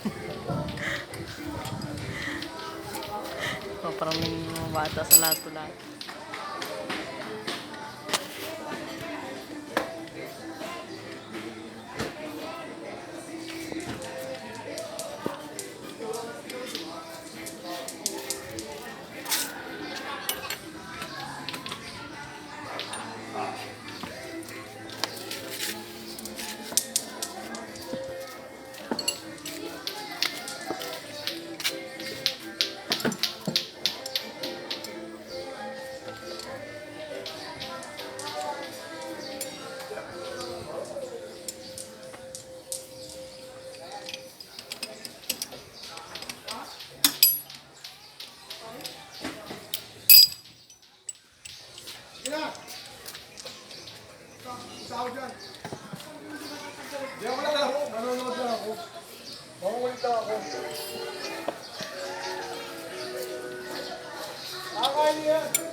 O, parang may mga bata sa lato-lato. Tao dyan. Di ako lang ako. Nanonood lang ako. Makukulit lang ako. Kakain niya.